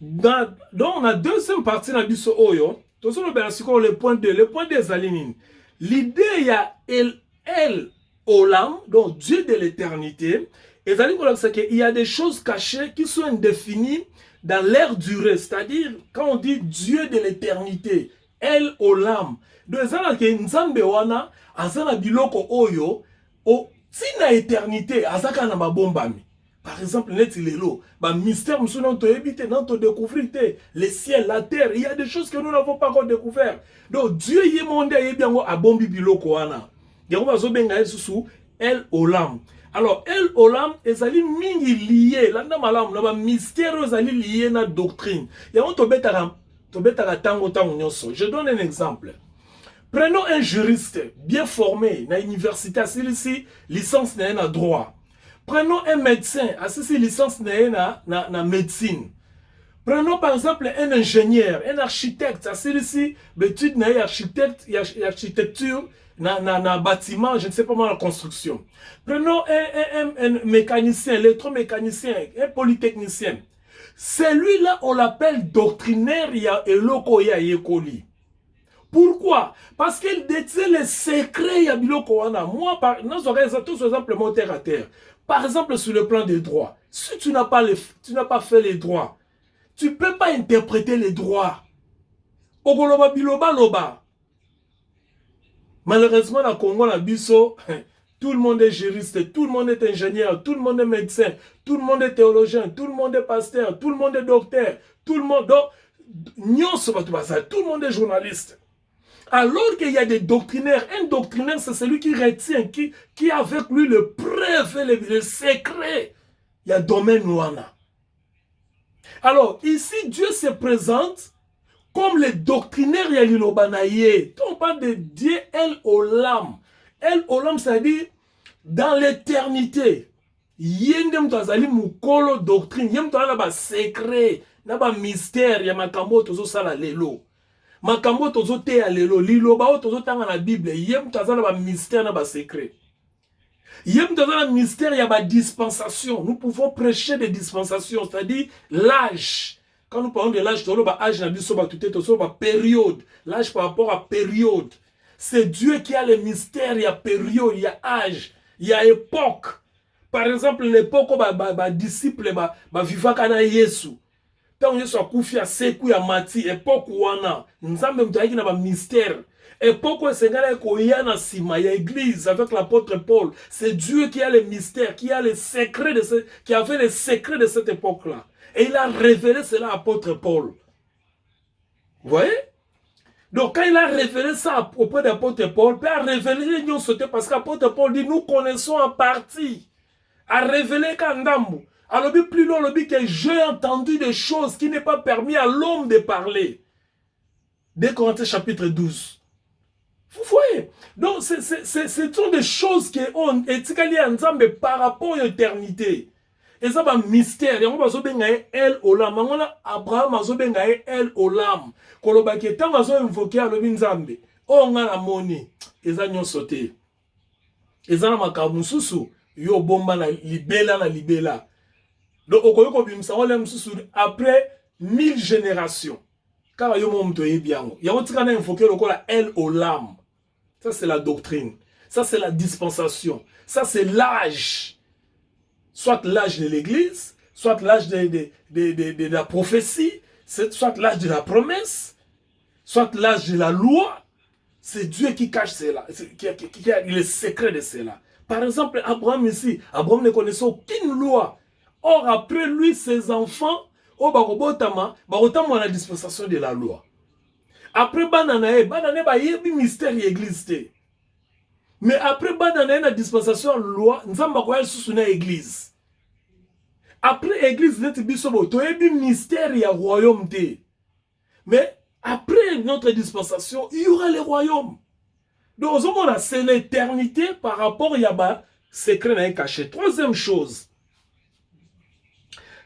Donc, on a deuxième partie dans biso oyo. Tout ça, le point 2. Le point 2 est alinine. L'idée, il y a El Olam, donc Dieu de l'éternité. Et il y a des choses cachées qui sont indéfinies dans l'air durée. C'est-à-dire, quand on dit Dieu de l'éternité, El Olam. Donc, il y a Nzambe wana, azana biloko oyo, si na éternité, azaka na mabombami. Par exemple, mystère, découvrir le ciel, la terre, il y a des choses que nous n'avons pas encore découvert. Donc, Dieu y est monde a bombi biloko wana. El Olam. Alors, El Olam, ezali mingi lié, landa malam, na ba mystère ezali lié na doctrine. Je donne un exemple. Prenons un juriste bien formé, na université, ici, licence na droit. Prenons un médecin, assisi licence na médecine. Prenons par exemple un ingénieur, un architecte, assisi l'étude na architecture, na bâtiment, je ne sais pas moi, la construction. Prenons un mécanicien, électromécanicien, un polytechnicien. Celui-là, on l'appelle doctrinaire et lokoya yekoli. Pourquoi? Parce qu'il détient les secrets ya biloko wana. Moi, nous aurons tous simplement terre à terre. Par exemple, sur le plan des droits, si tu n'as pas fait les droits, tu ne peux pas interpréter les droits. Ogoloba biloba loba. Malheureusement, dans Congo, na biso, tout le monde est juriste, tout le monde est ingénieur, tout le monde est médecin, tout le monde est théologien, tout le monde est pasteur, tout le monde est docteur, tout le monde, tout le monde est journaliste. Alors qu'il y a des doctrinaires, un doctrinaire, c'est celui qui retient, qui a avec lui le preuve et le secret. Il y a domaine wana. Alors, ici, Dieu se présente comme le doctrinaire Yalilobanaye. On parle de Dieu El Olam. El Olam, c'est-à-dire dans l'éternité. Yendem tazali mukolo doctrine. Yem tazali ba secret, ba mystère, yamakambo tozo sala lelo. Makambo tozo te ya lelo, liloba o tozo tanga na Bible, yem tazala ba mystère na ba secret. Yem tazala mystère ya ba dispensation. Nous pouvons prêcher des dispensations, c'est-à-dire l'âge. Quand nous parlons de l'âge, tolo ba âge na biso ba tuté tozo ba période, l'âge par rapport à période. C'est Dieu qui a le mystère, il y a période, il y a âge, il y a époque. Par exemple, l'époque où ba disciple ba vivaka na Yesu. Tant Yesu akufi a seku ya mati, époque wana, nzambe mtaiki na ba mystère. Époque où Seigneur koya na sima ya église avec l'apôtre Paul. C'est Dieu qui a les mystères, qui a les secrets qui avait les secrets de cette époque-là. Et il a révélé cela à l'apôtre Paul. Vous voyez? Donc quand il a révélé ça auprès de l'apôtre Paul, il a révélé l'union sauté parce qu'apôtre Paul dit nous connaissons en partie. A révélé Kandambu. Alors, plus loin, que j'ai entendu des choses qui n'est pas permis à l'homme de parler. 2 Corinthiens chapitre 12. Vous voyez? Donc, ce sont des choses qui ont été ensemble par rapport à l'éternité. Et ça, c'est un mystère. Et on va se bengaye El Olam. On a Abraham va se bengaye El Olam. Kolobaki etant va se invoquer à l'obinzambe. On a la monnaie. Et ça, nous sauté. Et ça, on a makamususu. Yo bomba na libela. Donc, après 1000 générations, car il y a invoqué El Olam. Ça, c'est la doctrine. Ça, c'est la dispensation. Ça, c'est l'âge. Soit l'âge de l'église, soit l'âge de la prophétie, soit l'âge de la promesse, soit l'âge de la loi. C'est Dieu qui cache cela, qui a le secret de cela. Par exemple, Abraham ici, Abraham ne connaissait aucune loi. Or, après lui, ses enfants, la dispensation de la loi. Après, bananae, il mystère l'église. Mais après, la dispensation de la loi, nous avons sous l'église. Après l'église, il y a mystère et royaume. Mais après notre dispensation, il y aura le royaume. Donc, c'est l'éternité par rapport à secret caché. Troisième chose.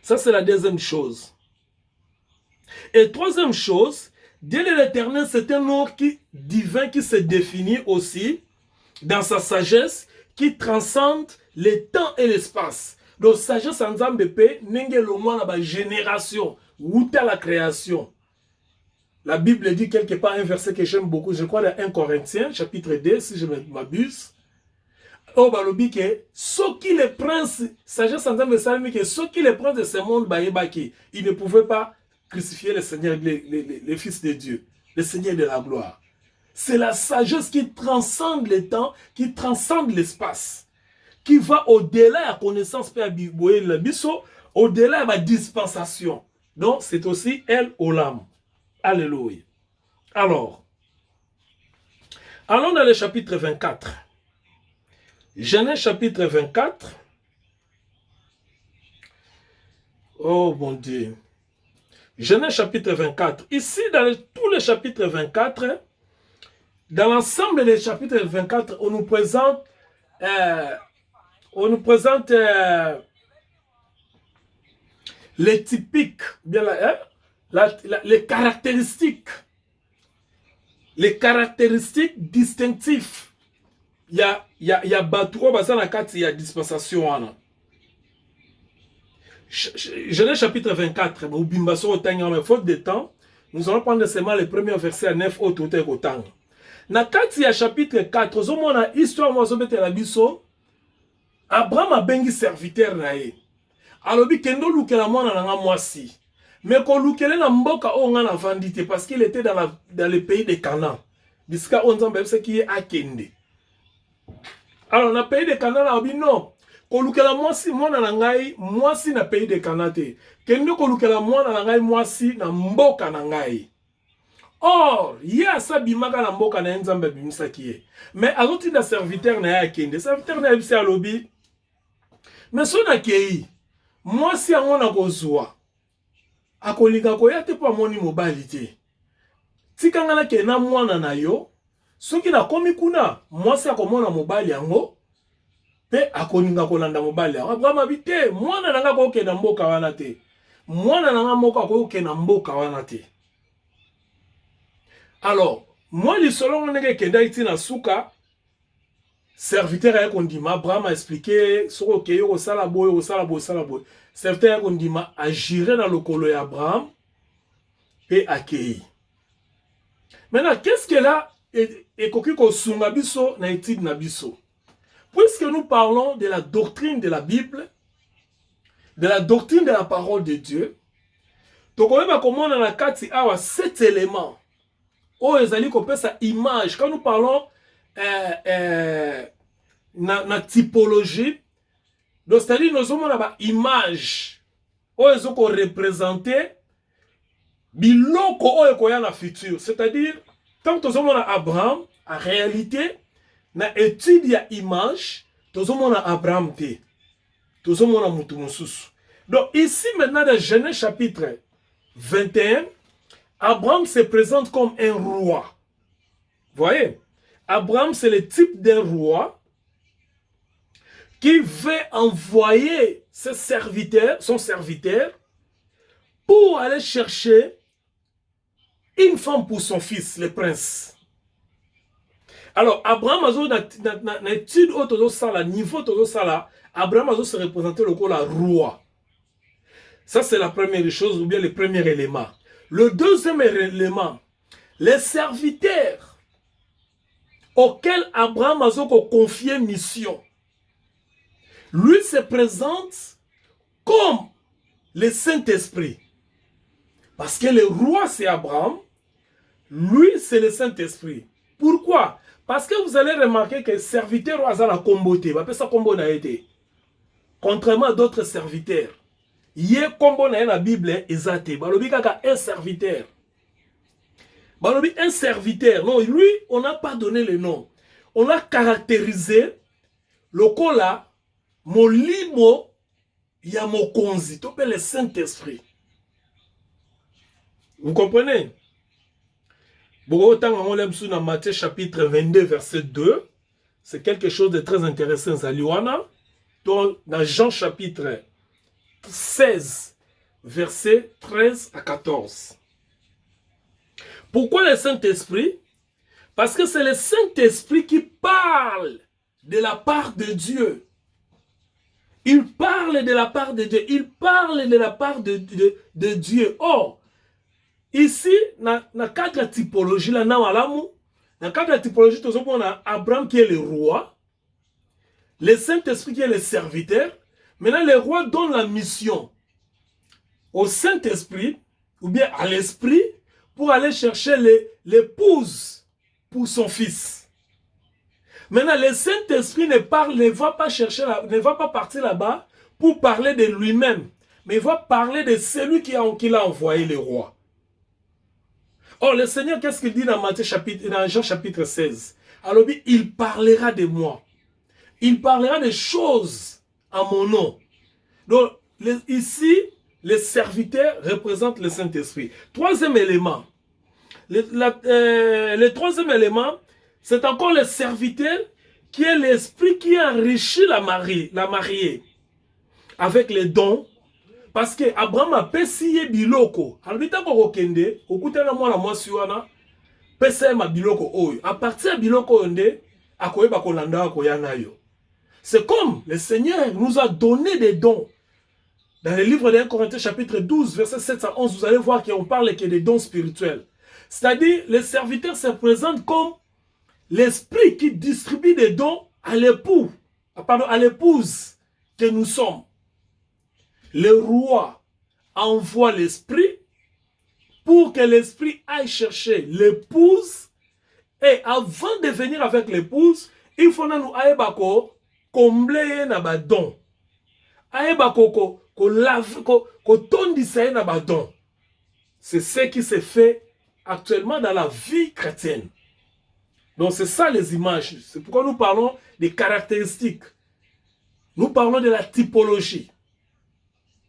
Ça, c'est la deuxième chose. Et troisième chose, Dieu de l'éternel, c'est un nom divin qui se définit aussi dans sa sagesse, qui transcende le temps et l'espace. Donc, sagesse en Zambépé, n'est pas la génération. ou à la création. La Bible dit quelque part un verset que j'aime beaucoup, je crois dans 1 Corinthiens, chapitre 2, si je ne m'abuse. Oh, balobi que ceux qui les princes, sagesse en termes de que ceux qui les princes de ce monde, ils ne pouvaient pas crucifier le Seigneur, les fils de Dieu, le Seigneur de la gloire. C'est la sagesse qui transcende le temps, qui transcende l'espace, qui va au-delà de la connaissance, au-delà de la dispensation. Donc, c'est aussi elle au lame. Alléluia. Alors, allons dans le chapitre 24. Genèse chapitre 24. Oh mon Dieu. Genèse chapitre 24. Ici, dans tous les chapitres 24, dans l'ensemble des chapitres 24, on nous présente, les typiques, bien les caractéristiques distinctifs. Il y a Batou, il y a dispensation. Genèse chapitre 24, faute de temps, nous allons prendre seulement les premiers versets à 9 autres autant. Na kati ya chapitre 4, ozomona histoire mozobete la biso, Abraham a bengi serviteur na ye. Alobi kendo lukela mwana nanga mwasi. Mais ko lukele na mboka o nga na vandite parce qu'il était dans le pays de Canaan. Bisika onzamba bese ki akende. Alors na pays de Canaan alobi non. Ko lukela mwasi mwana na ngai mwasi na pays de Canaan te. Kendo ko lukela mwana na ngai mwasi na mboka na ngai. Or, il y a ça bimaka na mboka na nzambe bimisaki ye. Mais azoti na serviteur na ya kende. Serviteur na yebisi alobi. Mais so na kei, mwasi yango na kozwa. Akolinga koya te po amoni mobali te. Tikanga na ke na mwana na yo, soki na komi kuna, mwasi akomona mobali yango, pe akolinga kolanda mobali yango. Abraham abi te, mwana nanga koke na mboka wana te. Mwana nanga mboka koke na mboka wana te. Alors, moi, le solon nenge kenda iti na suka, serviteur ya kondima, Abraham a expliqué, soko ke yo sala boy. Serviteur ya kondima a giré dans le colo ya Abraham et accueilli. Maintenant, qu'est-ce que là et kokiko sunga biso na étude na biso? Puisque nous parlons de la doctrine de la Bible, de la doctrine de la parole de Dieu, tokoyeba comment na kati awa 7 éléments. Oh, ezali kopesa image. Quand nous parlons na typologie, donc c'est-à-dire nous avons une image. Oh, ils ont représenté biloko oh ekoya na futur. C'est-à-dire, tant que nous avons Abraham, en réalité, na étude ya image, nous avons Abraham te. Nous avons mutu mususu. Donc ici maintenant dans Genèse chapitre 21, Abraham se présente comme un roi. Voyez, Abraham c'est le type d'un roi qui veut envoyer son serviteur, pour aller chercher une femme pour son fils, le prince. Alors, Abraham a étude au sala, niveau au sala, Abraham a se représenté le roi. Ça c'est la première chose, ou bien le premier élément. Le deuxième élément, les serviteurs auxquels Abraham a confié mission, lui se présente comme le Saint-Esprit. Parce que le roi c'est Abraham, lui c'est le Saint-Esprit. Pourquoi? Parce que vous allez remarquer que le serviteur a la comboté, ça combo na été. Contrairement à d'autres serviteurs. Yé combo na la Bible ezate. Balobi kaka un serviteur. Balobi un serviteur. Non, lui, on n'a pas donné le nom. On a caractérisé le kola molimo ya mokonzi. Topé le Saint-Esprit. Vous comprenez? Dans Matthieu chapitre 22 verset 2, c'est quelque chose de très intéressant. Dans Jean chapitre 16 verset 13 à 14. Pourquoi le Saint-Esprit? Parce que c'est le Saint-Esprit qui parle de la part de Dieu. Il parle de la part de Dieu. Il parle de la part de Dieu. Or, ici, dans quatre typologies, là, dans quatre typologies, on a Abraham qui est le roi, le Saint-Esprit qui est le serviteur. Maintenant, le roi donne la mission au Saint-Esprit, ou bien à l'Esprit, pour aller chercher l'épouse pour son fils. Maintenant, le Saint-Esprit ne va pas partir là-bas pour parler de lui-même, mais il va parler de celui qui l'a envoyé, le roi. Or, le Seigneur, qu'est-ce qu'il dit dans Jean chapitre 16? Alors, il parlera de moi. Il parlera des choses à mon nom. Donc, ici, les serviteurs représentent le Saint-Esprit. Troisième élément. Le troisième élément, c'est encore le serviteur qui est l'esprit qui enrichit la mariée avec les dons. Parce que Abraham a payé biloko. Alors, il okende, okutana mwana mwasi wana, pesa ma biloko oyo. À partir de biloko onde, akoyeba kolanda akoyana yo. C'est comme le Seigneur nous a donné des dons. Dans le livre de 1 Corinthiens chapitre 12, verset 7 à 11, vous allez voir qu'on parle que des dons spirituels. C'est-à-dire, les serviteurs se présentent comme l'esprit qui distribue des dons à l'époux, à l'épouse que nous sommes. Le roi envoie l'esprit pour que l'esprit aille chercher l'épouse. Et avant de venir avec l'épouse, il faut nous aïbako combler na badon. Aïbako ko tondisa na badon. C'est ce qui se fait actuellement dans la vie chrétienne. Donc c'est ça les images. C'est pourquoi nous parlons des caractéristiques. Nous parlons de la typologie.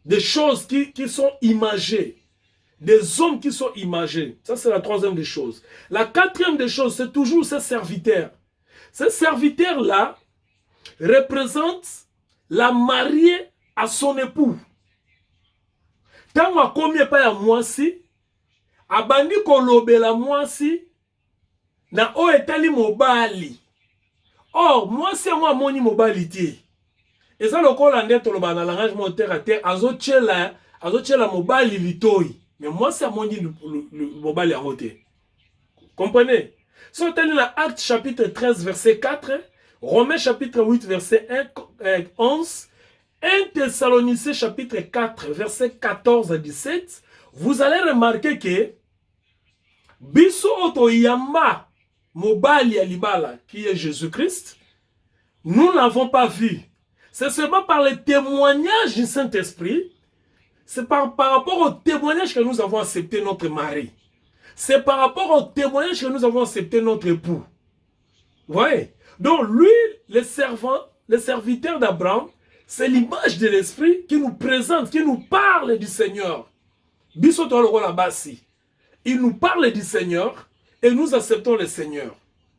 Des choses qui sont imagées. Des hommes qui sont imagés. Ça, c'est la troisième des choses. La quatrième des choses, c'est toujours ces serviteurs. Ces serviteurs-là représentent la mariée à son époux. Tant qu'on a commis pas à moi si, abandi kolobe la moi si, na o etali mobali. Or, moi si moi moni mobali ti. Et ça, le col en est le ban à l'arrangement terre à terre, azochela mobali litoi. Mais moi, c'est mon dit le mobali en côté. Comprenez? Si on tient dans Actes chapitre 13, verset 4, Romains chapitre 8, verset 11, 1 Thessaloniciens chapitre 4, verset 14 à 17, vous allez remarquer que Biso Oto Yamba Mobali Alibala, qui est Jésus-Christ, nous n'avons pas vu. C'est seulement par le témoignage du Saint-Esprit, c'est par rapport au témoignage que nous avons accepté notre mari. C'est par rapport au témoignage que nous avons accepté notre époux. Vous voyez? Donc lui, le serviteur d'Abraham, c'est l'image de l'Esprit qui nous présente, qui nous parle du Seigneur. Il nous parle du Seigneur et nous acceptons le Seigneur.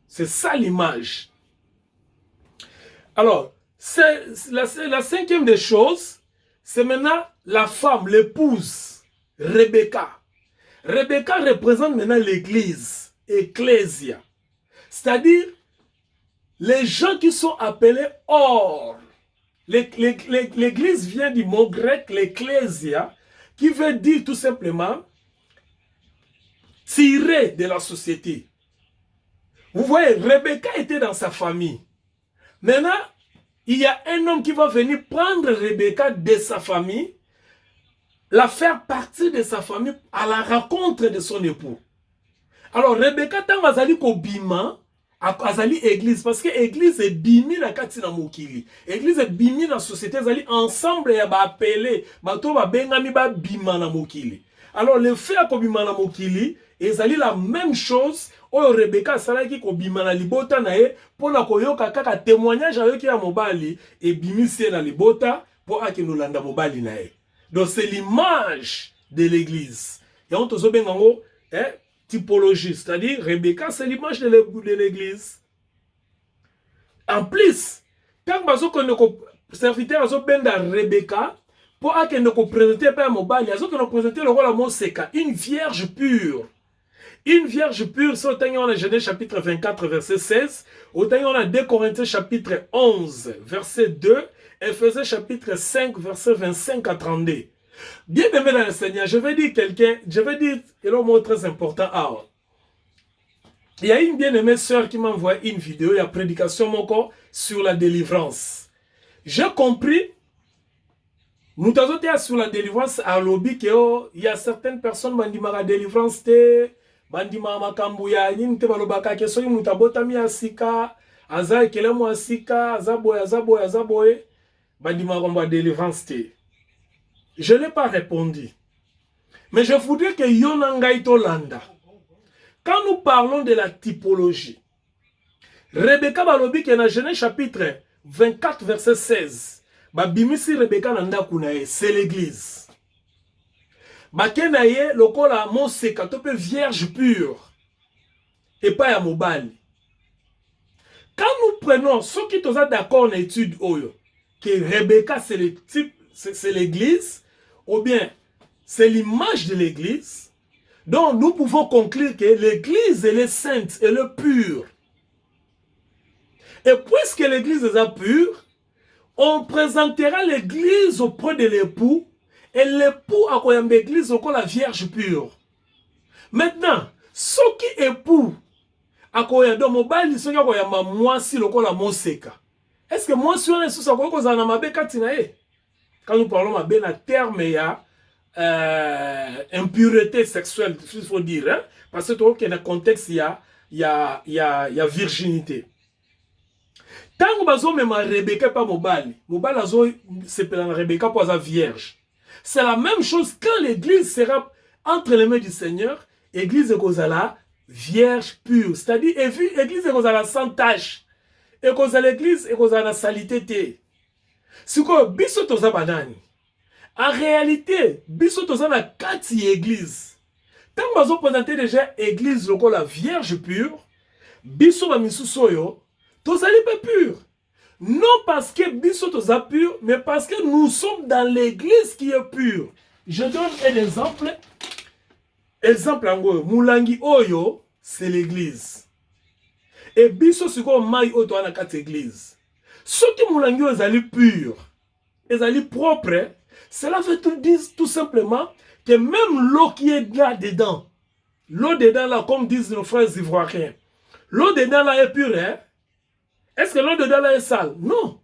C'est ça l'image. Alors, la cinquième des choses, c'est maintenant la femme, l'épouse, Rebecca. Rebecca représente maintenant l'église, ecclésia. C'est-à-dire, les gens qui sont appelés hors. L'église vient du mot grec, l'ecclésia, qui veut dire tout simplement tirer de la société. Vous voyez, Rebecca était dans sa famille. Maintenant, il y a un homme qui va venir prendre Rebecca de sa famille, la faire partie de sa famille à la rencontre de son époux. Alors, Rebecca, tant qu'elle ko bima, azali église, parce que église est bimi na kati na mokili. Église est bimi na société, azali ensemble ya ba appelé, bato ba bengami ba bima na mokili. Alors, le fait à ko bima na mokili, ezali la même chose. Oyo Rebecca salaki ko bima na libota na ye pona koyoka kaka témoignage ayoki ya mobali et bimisi na libota pour akinolanda mobali na ye. Donc c'est l'image de l'église. Et on te bengango typologie, c'est-à-dire Rebecca c'est l'image de l'église. En plus, quand bazo ko serviteur azo benda Rebecca pour akende ko présenter pa mobali, azo ko présenter le rôle à Moseka, une vierge pure. Une vierge pure, c'est au temps Genèse chapitre 24, verset 16, au temps 2 Corinthiens chapitre 11, verset 2, Éphésiens chapitre 5, verset 25 à 32. Bien aimé dans le Seigneur, je vais dire un mot très important. Il y a une bien-aimée sœur qui m'a envoyé une vidéo, il y a prédication mon corps sur la délivrance. J'ai compris, nous avons été sur la délivrance à lobby, il y a certaines personnes qui ont dit la délivrance, bandima makambuya, ninte balobaka keso yi mutabota mi asika, aza ekele mu asika, azaboye, bandima komba délivrance te. Je n'ai pas répondu. Mais je voudrais que Yonangai Tolanda, quand nous parlons de la typologie, Rebecca balobi qui est dans Genèse chapitre 24 verset 16, babimisi Rebecca nanda kunae, c'est l'église. Bakenaye lokola monseka tope vierge pure et pas ya mobali. Quand nous prenons ceux qui sont d'accord en étude oyo que Rebecca c'est le type, c'est l'église ou bien c'est l'image de l'église, donc nous pouvons conclure que l'église elle est sainte, elle est pure. Et puisque l'église est pure, on présentera l'église auprès de l'époux et l'époux a quoi l'église au la vierge pure. Maintenant, ceux qui époux a quoi donc mobile ceux qui a quoi moi si le la monseka. Est-ce que moi si on est sous ça quoi ça na mabe katinae? Quand nous parlons mabe na terme ya impureté sexuelle, il faut dire hein? Parce que dans le contexte il y a virginité. Tant que bazo même Rebecca pas mobile azo c'est pour la Rebecca pour sa vierge. C'est la même chose quand l'église sera entre les mains du Seigneur, église kozala vierge pure, c'est-à-dire église kozala sans tache. Et kozala l'église kozala salité té. Si ko biso toza banani. En réalité, biso toza na kati église. Tant que bazo présenter déjà église loko la vierge pure, biso ba misuso yo tozali pas pur. Non parce que biso toza pur, mais parce que nous sommes dans l'église qui est pure. Je donne un exemple. Exemple ango, Mulangi Oyo, c'est l'église. Et biso siko mai oyo toana kati église. Ceux qui Mulangi Oyo ezali pur, ezali propre, cela veut tout simplement que même l'eau qui est là dedans, l'eau dedans là, comme disent nos frères ivoiriens, l'eau dedans là est pure, hein? Est-ce que l'eau dedans là est sale? Non.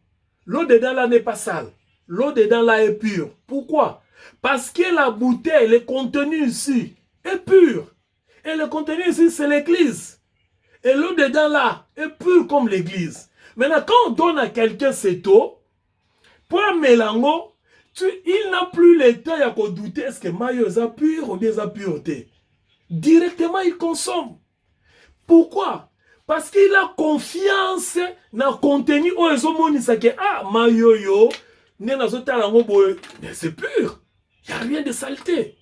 L'eau dedans là n'est pas sale. L'eau dedans là est pure. Pourquoi? Parce que la bouteille, le contenu ici est pur. Et le contenu ici, c'est l'église. Et l'eau dedans là est pure comme l'église. Maintenant, quand on donne à quelqu'un cette eau, pour un mélango, il n'a plus le temps à douter est-ce que maillot est pur ou bien est pureté. Directement, il consomme. Pourquoi? Parce qu'il a confiance dans le contenu où ils ont dit que mayoyo, mais c'est pur. Il n'y a rien de saleté.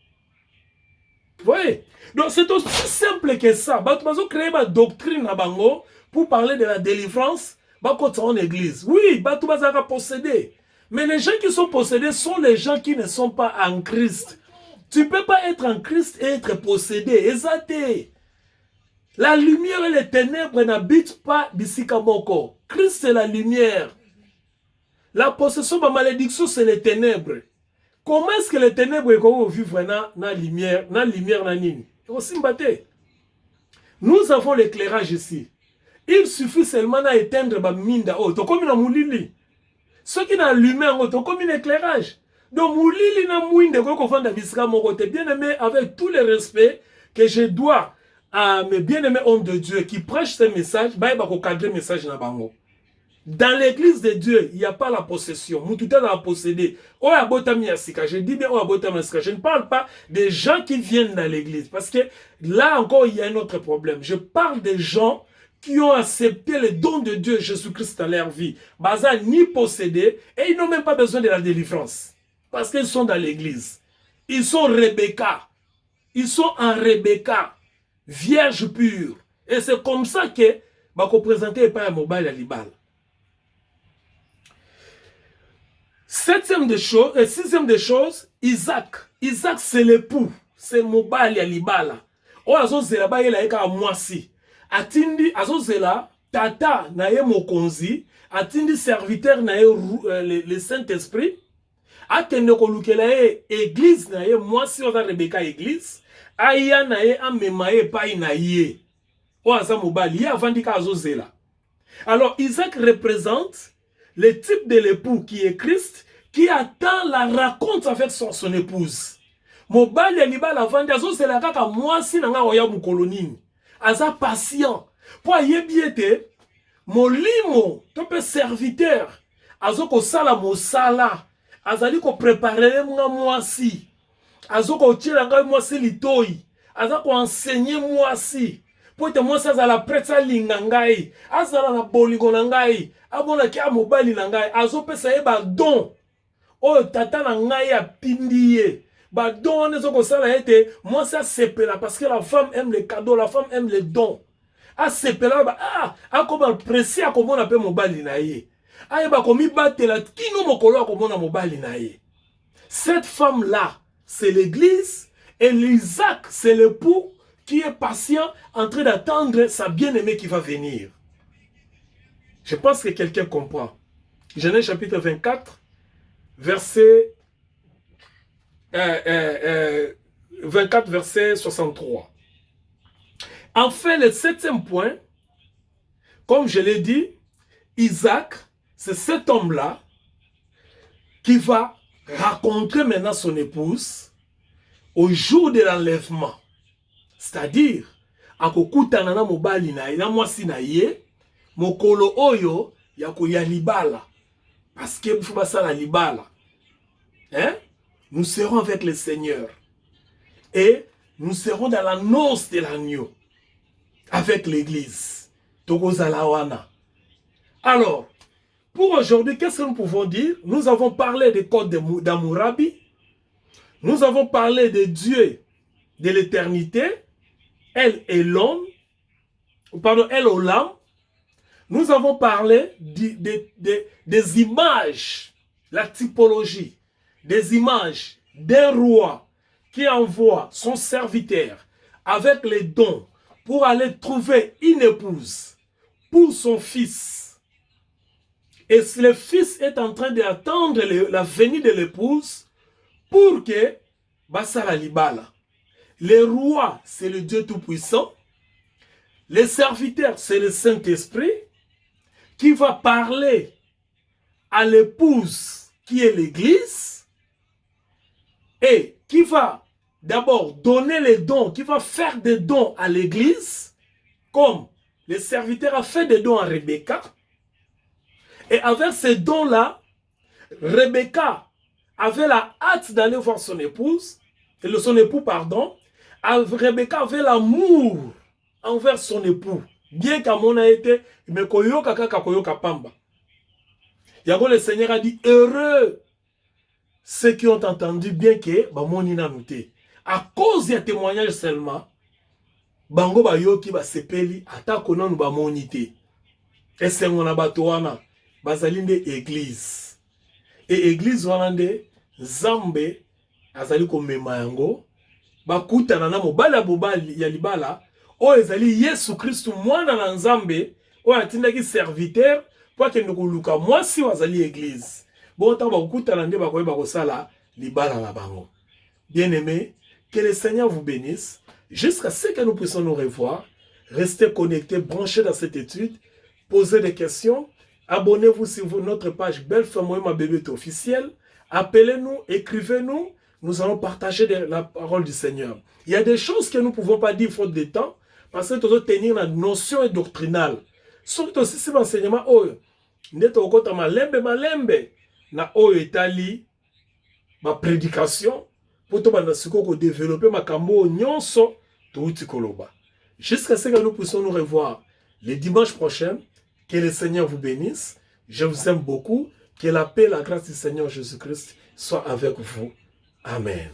Vous voyez? Donc c'est aussi simple que ça. Ils ont créé une doctrine à Bango pour parler de la délivrance en église. Oui, ils ont possédé. Mais les gens qui sont possédés sont les gens qui ne sont pas en Christ. Tu ne peux pas être en Christ et être possédé. Exacté. La lumière et les ténèbres n'habitent pas Bisika Moko. Christ c'est la lumière. La possession de la malédiction c'est les ténèbres. Comment est-ce que les ténèbres vont vivre dans la lumière? Dans la lumière, nous avons l'éclairage ici. Il suffit seulement d'éteindre la minda. Oh, tu comme dans moulili. Ceux qui ont allumé, tu comme un éclairage. Donc moulili na mouinde ko fanda Bisika Moko. Bien aimé avec tout le respect que je dois à mes bien-aimés hommes de Dieu qui prêchent ce message, dans l'église de Dieu, il n'y a pas la possession. Je dis bien, je ne parle pas des gens qui viennent dans l'église. Parce que là encore, il y a un autre problème. Je parle des gens qui ont accepté le don de Dieu, Jésus-Christ, dans leur vie. Baza ni possédés et ils n'ont même pas besoin de la délivrance. Parce qu'ils sont dans l'église. Ils sont Rebecca. Ils sont en Rebecca. Vierge pure. Et c'est comme ça que je présenter par un mobile à l'Ibal. Sixième des choses, Isaac. Isaac, c'est l'époux. C'est mobile à l'Ibal. Oh, azozela ba yela eka mwasi. Atindi azozela tata na ye mokonzi atindi serviteur na ye le Saint-Esprit akende kolukela ye église na ye mwasi oza Rebeka église aya na ye amema ye epai na ye o aza mobali ye avandika azozela. Alors Isaac représente le type de l'époux qui est Christ, qui attend la rencontre avec son épouse. Mobali ya libala avandi azozela kaka mwasi na nga oya mukolonini aza patient po ayebi ete molimo to pe serviteur azoko sala mosala azali ko préparer nga mwasi azoko tiela nga mwasi litoi azako enseigner mwasi po ete mwasi azala prêtre alinga ngai azala na bolingo na ngai abona ki mobali na ngai azopesa ye ba don oyo tata na ngai apindi ye ba don ne zoko sala ete mwasi asepela parce que la femme aime les cadeaux, la femme aime les dons. Asepela ba akoma apprécier akomona pe mobali na ye. Ayeba komi batela kino mokolo akomona mobali na ye. Cette femme là, c'est l'église et l'Isaac, c'est l'époux qui est patient en train d'attendre sa bien-aimée qui va venir. Je pense que quelqu'un comprend. Genèse chapitre 24, verset 24, verset 63. Enfin, le 7e point, comme je l'ai dit, Isaac, c'est cet homme-là qui va rencontrer maintenant son épouse au jour de l'enlèvement. C'est-à-dire, akokutana na mobali na mwasi na ye, mokolo oyo ya libala. Parce que il faut pas ça la libala. Hein? Nous serons avec le Seigneur. Et nous serons dans la noce de l'agneau. Avec l'église. Togozalawana. Alors, pour aujourd'hui, qu'est-ce que nous pouvons dire? Nous avons parlé des codes d'Hammurabi. Nous avons parlé de Dieu de l'éternité. Elle et l'homme. Pardon, elle ou l'âme. Nous avons parlé des images. La typologie. Des images d'un roi qui envoie son serviteur avec les dons pour aller trouver une épouse pour son fils. Et le fils est en train d'attendre la venue de l'épouse pour que Basara Libala. Le roi, c'est le Dieu Tout-Puissant. Le serviteur, c'est le Saint-Esprit qui va parler à l'épouse qui est l'Église et qui va d'abord donner les dons, qui va faire des dons à l'église, comme le serviteur a fait des dons à Rebecca. Et avec ces dons-là, Rebecca avait la hâte d'aller voir son épouse, son époux, pardon. Rebecca avait l'amour envers son époux, bien qu'à mon a été, mais koyoka kaka koyoka pamba. Yago le Seigneur a dit, heureux ceux qui ont entendu bien que bamoni na muté. À cause du témoignage seulement, bango ba yoki ba sepeli atako nanu ba monité. Et c'est mon abatoana bazalinde église. Et église wanande Zambe azali komema yango bakutana na mobala bobali ya libala o ezali Yesu Kristu mwana na Nzambe o atindaki serviteur po ke ndokuluka mwasi wazali église. Bon temps bakutana nde bakoyeba kosala libala la bango. Bien-aimés, que le Seigneur vous bénisse. Jusqu'à ce que nous puissions nous revoir, restez connectés, branchés dans cette étude, posez des questions, abonnez-vous sur notre page Belle Femme Ma Bébé officielle, appelez-nous, écrivez-nous, nous allons partager la parole du Seigneur. Il y a des choses que nous ne pouvons pas dire faute de temps, parce que nous devons tenir la notion doctrinale. Surtout aussi si l'enseignement, malembe, na oyo etali ma prédication pour to développer ma kambo nyonso touti koloba. Jusqu'à ce que nous puissions nous revoir le dimanche prochain. Que le Seigneur vous bénisse. Je vous aime beaucoup. Que la paix et la grâce du Seigneur Jésus-Christ soient avec vous. Amen.